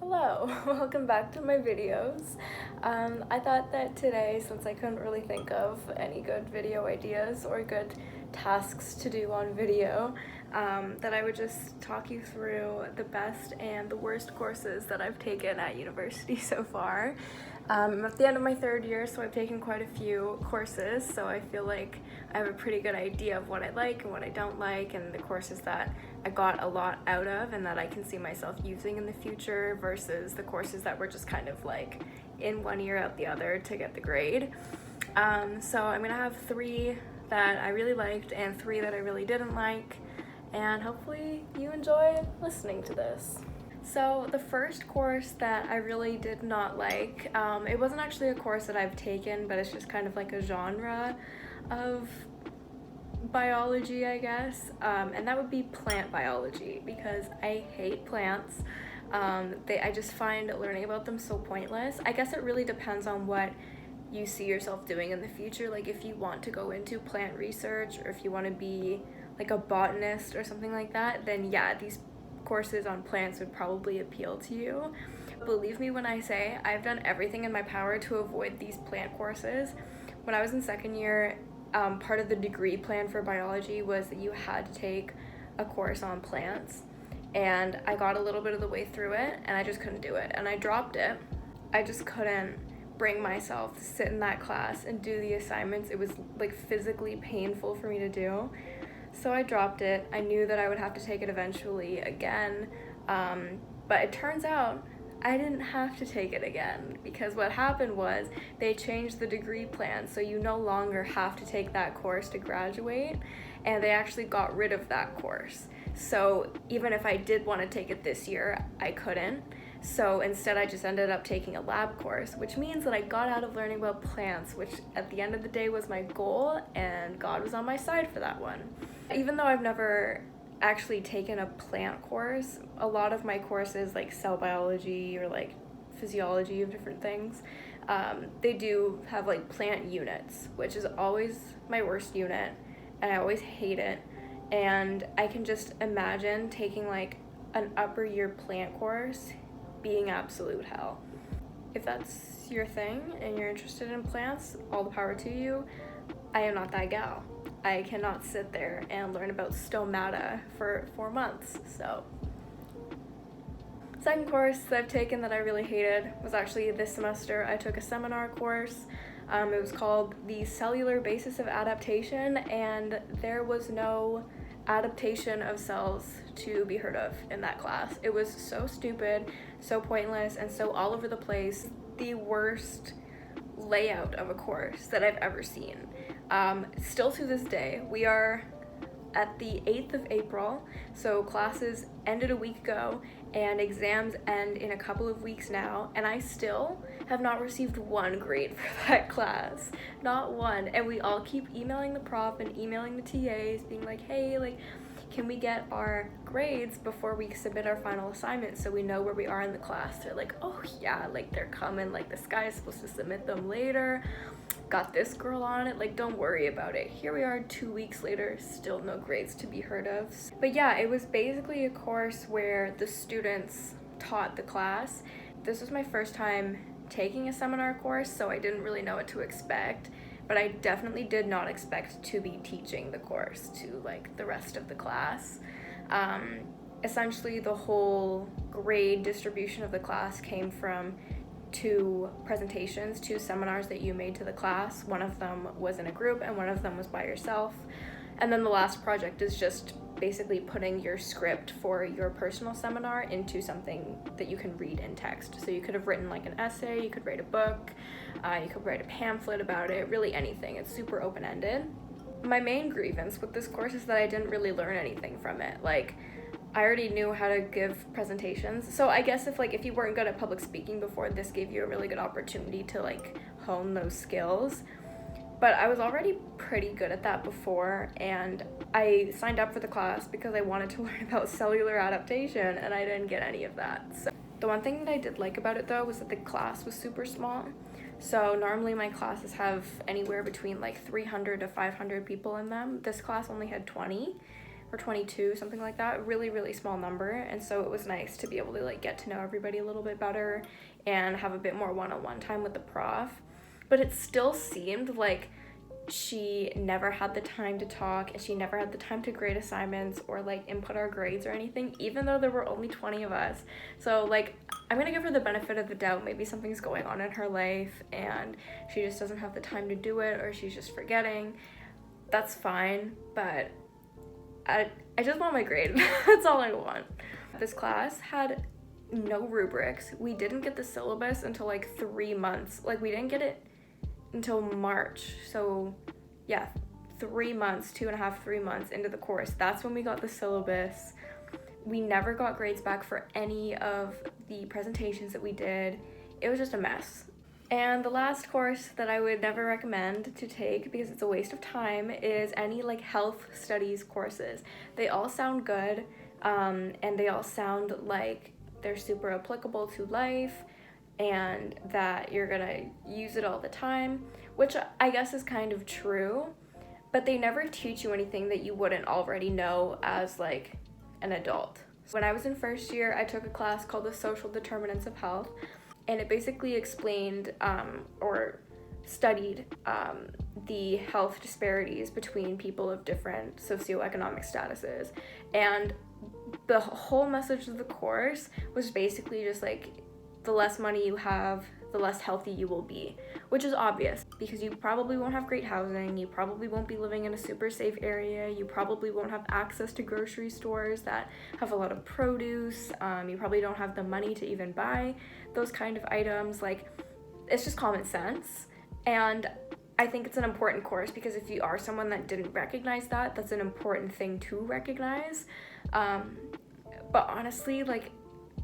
Hello, welcome back to my videos. I thought that today, since I couldn't really think of any good video ideas or good tasks to do on video, that I would just talk you through the best and the worst courses that I've taken at university so far. I'm at the end of my third year, so I've taken quite a few courses, so I feel like I have a pretty good idea of what I like and what I don't like, and the courses that I got a lot out of and that I can see myself using in the future versus the courses that were just kind of like in one ear out the other to get the grade. So I'm gonna have 3 that I really liked and 3 that I really didn't like, and hopefully you enjoy listening to this. So the first course that I really did not like, it wasn't actually a course that I've taken, but it's just kind of like a genre of biology, I guess, and that would be plant biology, because I hate plants. I just find learning about them so pointless. I guess it really depends on what you see yourself doing in the future. Like if you want to go into plant research, or if you want to be like a botanist or something like that, then yeah, these courses on plants would probably appeal to you. Believe me when I say I've done everything in my power to avoid these plant courses. When I was in second year, part of the degree plan for biology was that you had to take a course on plants, and I got a little bit of the way through it and I just couldn't do it, and I dropped it. I just couldn't bring myself to sit in that class and do the assignments. It was like physically painful for me to do. So I dropped it. I knew that I would have to take it eventually again, but it turns out I didn't have to take it again, because what happened was they changed the degree plan, so you no longer have to take that course to graduate, and they actually got rid of that course. So even if I did want to take it this year, I couldn't. So instead I just ended up taking a lab course, which means that I got out of learning about plants, which at the end of the day was my goal, and God was on my side for that one. Even though I've never actually taken a plant course, a lot of my courses like cell biology or like physiology of different things, they do have like plant units, which is always my worst unit, and I always hate it. And I can just imagine taking like an upper year plant course being absolute hell. If that's your thing and you're interested in plants, all the power to you. I am not that gal. I cannot sit there and learn about stomata for 4 months, so. Second course that I've taken that I really hated was actually this semester. I took a seminar course. It was called The Cellular Basis of Adaptation, and there was no adaptation of cells to be heard of in that class. It was so stupid, so pointless, and so all over the place. The worst layout of a course that I've ever seen. Still to this day, we are at the 8th of April, so classes ended a week ago and exams end in a couple of weeks now, and I still have not received 1 grade for that class. Not 1. And we all keep emailing the prof and emailing the TAs being like, hey, like, can we get our grades before we submit our final assignment so we know where we are in the class? They're like, oh yeah, like they're coming, like this guy is supposed to submit them later. Got this girl on it, like don't worry about it. Here we are 2 weeks later, still no grades to be heard of. But yeah, it was basically a course where the students taught the class. This was my first time taking a seminar course, so I didn't really know what to expect, but I definitely did not expect to be teaching the course to like the rest of the class. Essentially the whole grade distribution of the class came from 2 presentations, 2 seminars that you made to the class. One of them was in a group and one of them was by yourself. And then the last project is just basically putting your script for your personal seminar into something that you can read in text. So you could have written like an essay, you could write a book, you could write a pamphlet about it, really anything. It's super open-ended. My main grievance with this course is that I didn't really learn anything from it. Like, I already knew how to give presentations. So I guess if you weren't good at public speaking before, this gave you a really good opportunity to like hone those skills. But I was already pretty good at that before, and I signed up for the class because I wanted to learn about cellular adaptation, and I didn't get any of that. So the one thing that I did like about it though was that the class was super small. So normally my classes have anywhere between like 300 to 500 people in them. This class only had 20, or 22, something like that. Really, really small number. And so it was nice to be able to like get to know everybody a little bit better and have a bit more one-on-one time with the prof. But it still seemed like she never had the time to talk, and she never had the time to grade assignments or like input our grades or anything, even though there were only 20 of us. So like, I'm gonna give her the benefit of the doubt. Maybe something's going on in her life and she just doesn't have the time to do it, or she's just forgetting. That's fine, but I just want my grade. That's all I want. This class had no rubrics. We didn't get the syllabus until like 3 months. Like, we didn't get it until March. So yeah, 3 months, 2.5, 3 months into the course, that's when we got the syllabus. We never got grades back for any of the presentations that we did. It was just a mess. And the last course that I would never recommend to take, because it's a waste of time, is any like health studies courses. They all sound good, and they all sound like they're super applicable to life and that you're gonna use it all the time, which I guess is kind of true, but they never teach you anything that you wouldn't already know as like an adult. When I was in first year, I took a class called the Social Determinants of Health, and it basically explained or studied the health disparities between people of different socioeconomic statuses. And the whole message of the course was basically just like, the less money you have, the less healthy you will be, which is obvious because you probably won't have great housing, you probably won't be living in a super safe area, you probably won't have access to grocery stores that have a lot of produce, you probably don't have the money to even buy those kind of items. Like, it's just common sense. And I think it's an important course because if you are someone that didn't recognize that, that's an important thing to recognize. But honestly, like,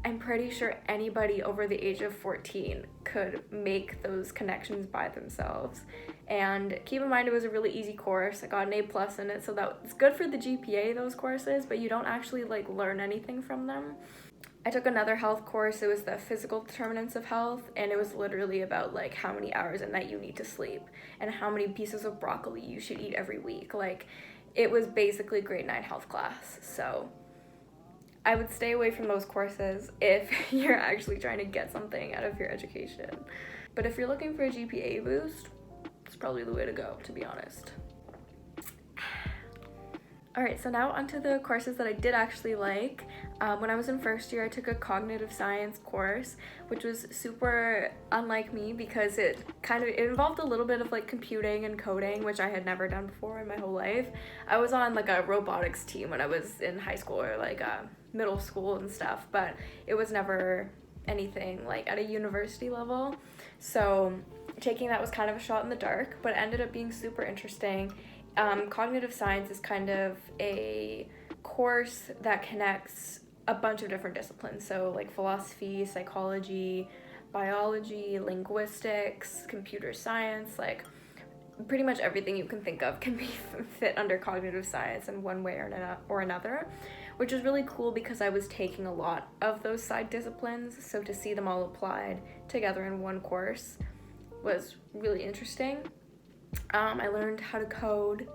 I'm pretty sure anybody over the age of 14 could make those connections by themselves. And keep in mind, it was a really easy course. I got an A+ in it, so that's good for the GPA, those courses, but you don't actually like learn anything from them. I took another health course. It was the Physical Determinants of Health, and it was literally about like how many hours a night you need to sleep and how many pieces of broccoli you should eat every week. Like, it was basically grade 9 health class. So I would stay away from those courses if you're actually trying to get something out of your education. But if you're looking for a GPA boost, it's probably the way to go, to be honest. Alright, so now onto the courses that I did actually like. When I was in first year, I took a cognitive science course, which was super unlike me because it involved a little bit of like computing and coding, which I had never done before in my whole life. I was on like a robotics team when I was in high school or like middle school and stuff, but it was never anything like at a university level. So taking that was kind of a shot in the dark, but it ended up being super interesting. Cognitive science is kind of a course that connects a bunch of different disciplines, so like philosophy, psychology, biology, linguistics, computer science, like pretty much everything you can think of can be fit under cognitive science in one way or another, which is really cool because I was taking a lot of those side disciplines, so to see them all applied together in one course was really interesting. I learned how to code.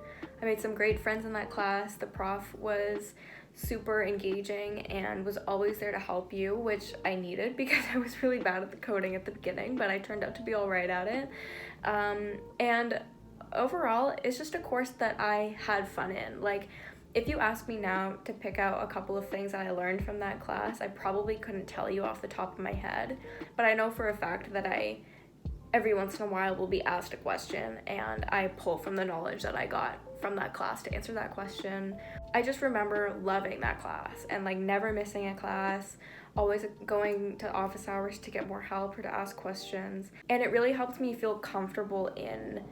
I made some great friends in that class. The prof was super engaging and was always there to help you, which I needed because I was really bad at the coding at the beginning, but I turned out to be all right at it. And overall, it's just a course that I had fun in. Like, if you ask me now to pick out a couple of things that I learned from that class, I probably couldn't tell you off the top of my head, but I know for a fact that I every once in a while will be asked a question and I pull from the knowledge that I got from that class to answer that question. I just remember loving that class and like never missing a class, always going to office hours to get more help or to ask questions. And it really helped me feel comfortable in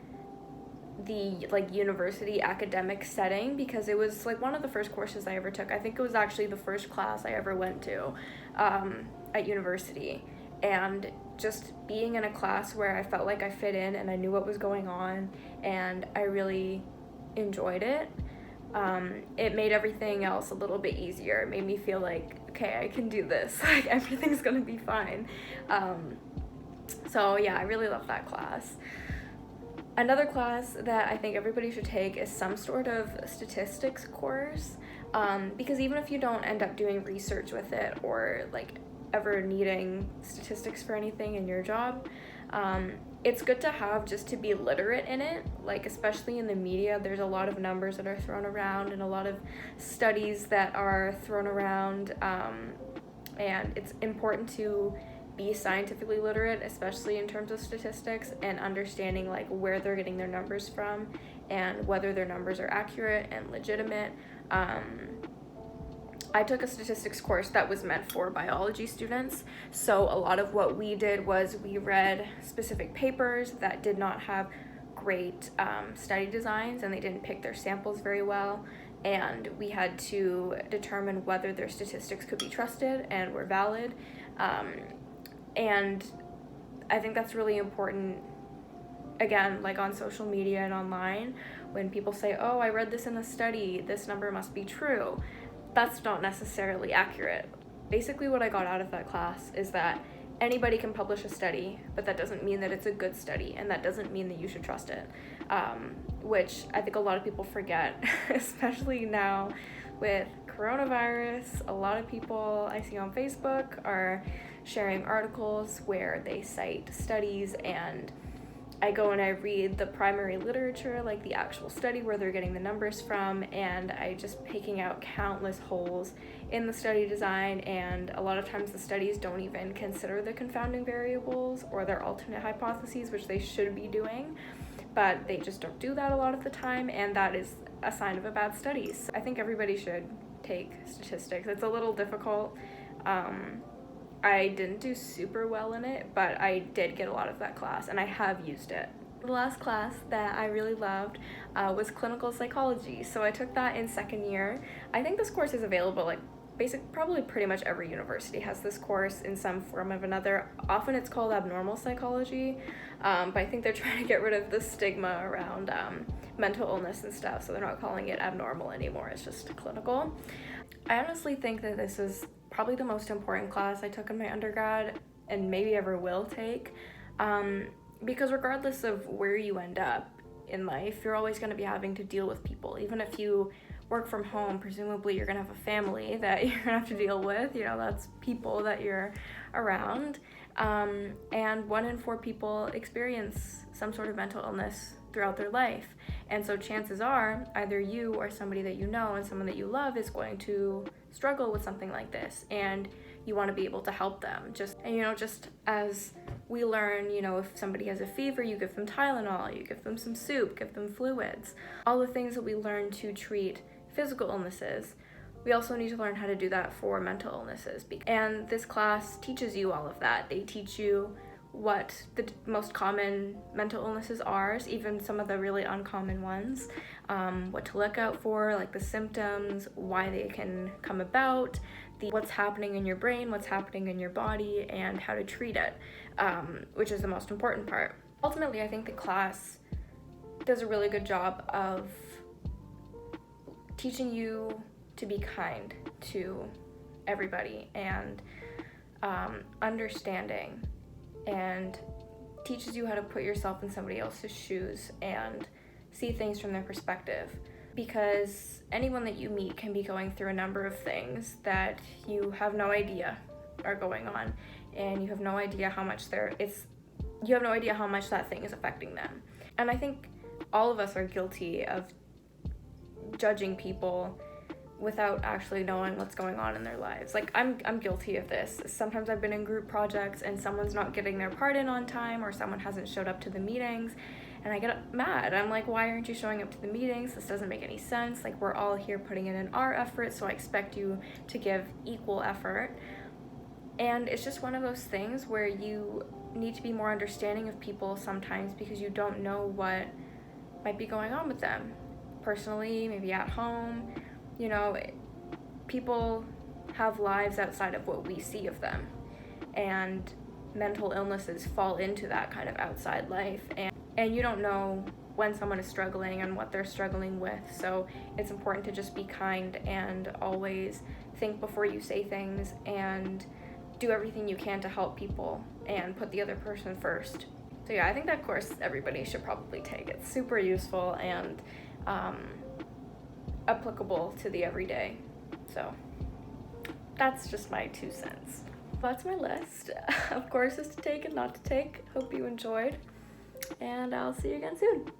the like university academic setting because it was like one of the first courses I ever took. I think it was actually the first class I ever went to at university. And just being in a class where I felt like I fit in and I knew what was going on and I really enjoyed it, it made everything else a little bit easier. It made me feel like, okay, I can do this, like everything's gonna be fine. So yeah, I really love that class. Another class that I think everybody should take is some sort of statistics course. Because even if you don't end up doing research with it or like ever needing statistics for anything in your job, it's good to have just to be literate in it. Like, especially in the media, there's a lot of numbers that are thrown around and a lot of studies that are thrown around, and it's important to be scientifically literate, especially in terms of statistics and understanding like where they're getting their numbers from and whether their numbers are accurate and legitimate. I took a statistics course that was meant for biology students, so a lot of what we did was we read specific papers that did not have great study designs, and they didn't pick their samples very well, and we had to determine whether their statistics could be trusted and were valid. And I think that's really important, again, like on social media and online, when people say, oh, I read this in a study, this number must be true. That's not necessarily accurate. Basically, what I got out of that class is that anybody can publish a study, but that doesn't mean that it's a good study, and that doesn't mean that you should trust it, which I think a lot of people forget, especially now with coronavirus. A lot of people I see on Facebook are sharing articles where they cite studies, and I go and I read the primary literature, like the actual study where they're getting the numbers from, and I just picking out countless holes in the study design, and a lot of times the studies don't even consider the confounding variables or their alternate hypotheses, which they should be doing, but they just don't do that a lot of the time, and that is a sign of a bad study. So I think everybody should take statistics. It's a little difficult. I didn't do super well in it, but I did get a lot of that class, and I have used it. The last class that I really loved was clinical psychology, so I took that in second year. I think this course is available, like, probably pretty much every university has this course in some form of another. Often it's called abnormal psychology, but I think they're trying to get rid of the stigma around mental illness and stuff, so they're not calling it abnormal anymore, it's just clinical. I honestly think that this is probably the most important class I took in my undergrad and maybe ever will take, because regardless of where you end up in life, you're always going to be having to deal with people. Even if you work from home, presumably you're going to have a family that you're going to have to deal with, you know, that's people that you're around, and 1 in 4 people experience some sort of mental illness throughout their life, and so chances are either you or somebody that you know and someone that you love is going to struggle with something like this, and you want to be able to help them. Just as we learn, you know, if somebody has a fever, you give them Tylenol, you give them some soup, give them fluids, all the things that we learn to treat physical illnesses, we also need to learn how to do that for mental illnesses. And this class teaches you all of that. They teach you what the most common mental illnesses are, even some of the really uncommon ones, what to look out for, like the symptoms, why they can come about, what's happening in your brain, what's happening in your body, and how to treat it, which is the most important part. Ultimately, I think the class does a really good job of teaching you to be kind to everybody and understanding, and teaches you how to put yourself in somebody else's shoes and see things from their perspective, because anyone that you meet can be going through a number of things that you have no idea are going on, and you have no idea how much that thing is affecting them. And I think all of us are guilty of judging people without actually knowing what's going on in their lives. Like, I'm guilty of this. Sometimes I've been in group projects and someone's not getting their part in on time, or someone hasn't showed up to the meetings, and I get mad. I'm like, why aren't you showing up to the meetings? This doesn't make any sense. Like, we're all here putting in our effort, so I expect you to give equal effort. And it's just one of those things where you need to be more understanding of people sometimes, because you don't know what might be going on with them personally, maybe at home. You know, people have lives outside of what we see of them, and mental illnesses fall into that kind of outside life, and you don't know when someone is struggling and what they're struggling with, so it's important to just be kind and always think before you say things and do everything you can to help people and put the other person first. So yeah, I think that course everybody should probably take. It's super useful, and applicable to the everyday. So that's just my 2 cents. That's my list of courses to take and not to take. Hope you enjoyed, and I'll see you again soon.